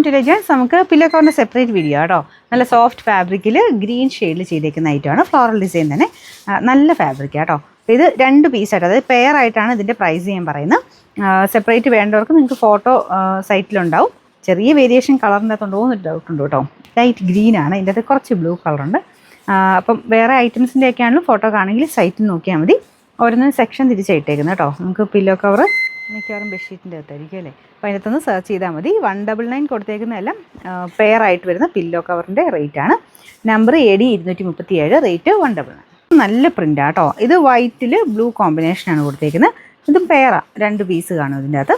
To legends. നമുക്ക് pillow കവറിൻ്റെ separate video കേട്ടോ. നല്ല സോഫ്റ്റ് ഫാബ്രിക്കിൽ ഗ്രീൻ ഷെയ്ഡിൽ ചെയ്തേക്കുന്ന ഐറ്റമാണ്. ഫ്ലോറൽ ഡിസൈൻ തന്നെ നല്ല ഫാബ്രിക് കേട്ടോ. ഇത് 2 പീസായിട്ട്, അതായത് പെയർ ആയിട്ടാണ് ഇതിൻ്റെ പ്രൈസ് ഞാൻ പറയുന്നത്. സെപ്പറേറ്റ് വേണ്ടവർക്ക് നിങ്ങൾക്ക് ഫോട്ടോ സൈറ്റിലുണ്ടാവും. ചെറിയ വേരിയേഷൻ കളറിൻ്റെ അകത്തുണ്ടോ എന്ന് ഡൗട്ട് ഉണ്ട് കേട്ടോ. ലൈറ്റ് ഗ്രീൻ ആണ്, ഇതിൻ്റെ അകത്ത് കുറച്ച് ബ്ലൂ കളറുണ്ട്. അപ്പം വേറെ ഐറ്റംസിൻ്റെ ഒക്കെ ആണെങ്കിലും ഫോട്ടോ കാണെങ്കിൽ സൈറ്റിൽ നോക്കിയാൽ മതി. ഓരോന്നും സെക്ഷൻ തിരിച്ചിട്ടേക്കുന്നത് കേട്ടോ. നമുക്ക് പില്ലോ കവർ മിക്കവാറും ബെഡ്ഷീറ്റിൻ്റെ അകത്തായിരിക്കും അല്ലേ. അപ്പോൾ അതിനകത്തൊന്ന് സെർച്ച് ചെയ്താൽ മതി. 199 കൊടുത്തേക്കുന്നതെല്ലാം പെയർ ആയിട്ട് വരുന്ന പില്ലോ കവറിൻ്റെ റേറ്റ് ആണ്. Number AD 237, rate 199. നല്ല പ്രിൻ്റാണ് കേട്ടോ. ഇത് വൈറ്റിൽ ബ്ലൂ കോമ്പിനേഷനാണ് കൊടുത്തേക്കുന്നത്. ഇതും പെയറാണ്, 2 പീസ് കാണും ഇതിൻ്റെ അകത്ത്.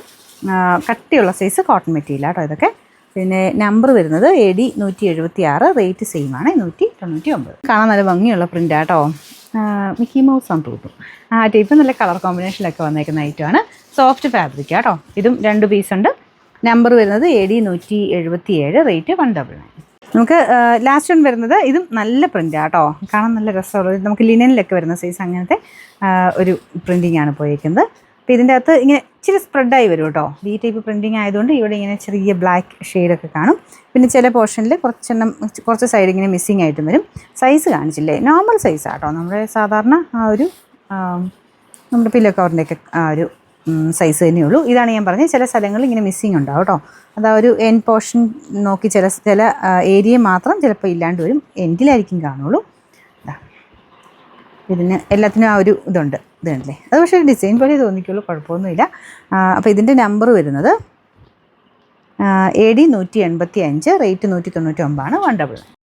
കട്ടിയുള്ള സൈസ് കോട്ടൺ മെറ്റീരിയൽ കേട്ടോ ഇതൊക്കെ. പിന്നെ നമ്പർ വരുന്നത് AD 176, റേറ്റ് സെയിം ആണ് 199. കാണാൻ നല്ല ഭംഗിയുള്ള പ്രിൻ്റാണ് കേട്ടോ. മിക്കി മൗസ് ആണ് തോന്നും. ടൈപ്പ് നല്ല കളർ കോമ്പിനേഷനിലൊക്കെ വന്നേക്കുന്ന ഐറ്റമാണ്. സോഫ്റ്റ് ഫാബ്രിക് കേട്ടോ. ഇതും 2 പീസ് ഉണ്ട്. നമ്പർ വരുന്നത് AD 177, റേറ്റ് 199. നമുക്ക് ലാസ്റ്റ് വൺ വരുന്നത് ഇതും നല്ല പ്രിൻ്റാണ് കേട്ടോ. കാണാൻ നല്ല രസമുള്ളത്. നമുക്ക് ലിനനിലൊക്കെ വരുന്ന സൈസ് അങ്ങനത്തെ ഒരു പ്രിൻറ്റിംഗ് ആണ് പോയിരിക്കുന്നത്. അപ്പോൾ ഇതിൻ്റെ അകത്ത് ഇങ്ങനെ ഇച്ചിരി സ്പ്രെഡായി വരും കേട്ടോ. ഈ ടൈപ്പ് പ്രിൻറ്റിങ് ആയതുകൊണ്ട് ഇവിടെ ഇങ്ങനെ ചെറിയ ബ്ലാക്ക് ഷെയ്ഡൊക്കെ കാണും. പിന്നെ ചില പോർഷനിൽ കുറച്ച് സൈഡ് ഇങ്ങനെ മിസ്സിങ് ആയിട്ടും വരും. സൈസ് കാണിച്ചില്ലേ, നോർമൽ സൈസാണ് കേട്ടോ. നമ്മുടെ സാധാരണ നമ്മുടെ പില്ലോ കവറിൻ്റെയൊക്കെ ഒരു സൈസ് തന്നെയുള്ളൂ. ഇതാണ് ഞാൻ പറഞ്ഞത്. ചില സ്ഥലങ്ങളിൽ ഇങ്ങനെ മിസ്സിങ് ഉണ്ടാവും കേട്ടോ. അതാ ഒരു എൻഡ് പോർഷൻ നോക്കി ചില ഏരിയ മാത്രം ചിലപ്പോൾ ഇല്ലാണ്ട് വരും. എൻഡിലായിരിക്കും കാണുള്ളൂ. ഇതിന് എല്ലാത്തിനും ഒരു ഇതുണ്ട്. ഇതുണ്ടല്ലേ, അത് പക്ഷേ ഡിസൈൻ പോലെ തോന്നിക്കുള്ളൂ, കുഴപ്പമൊന്നുമില്ല. അപ്പോൾ ഇതിൻ്റെ നമ്പർ വരുന്നത് AD 185, റേറ്റ് 199 ആണ്. 199.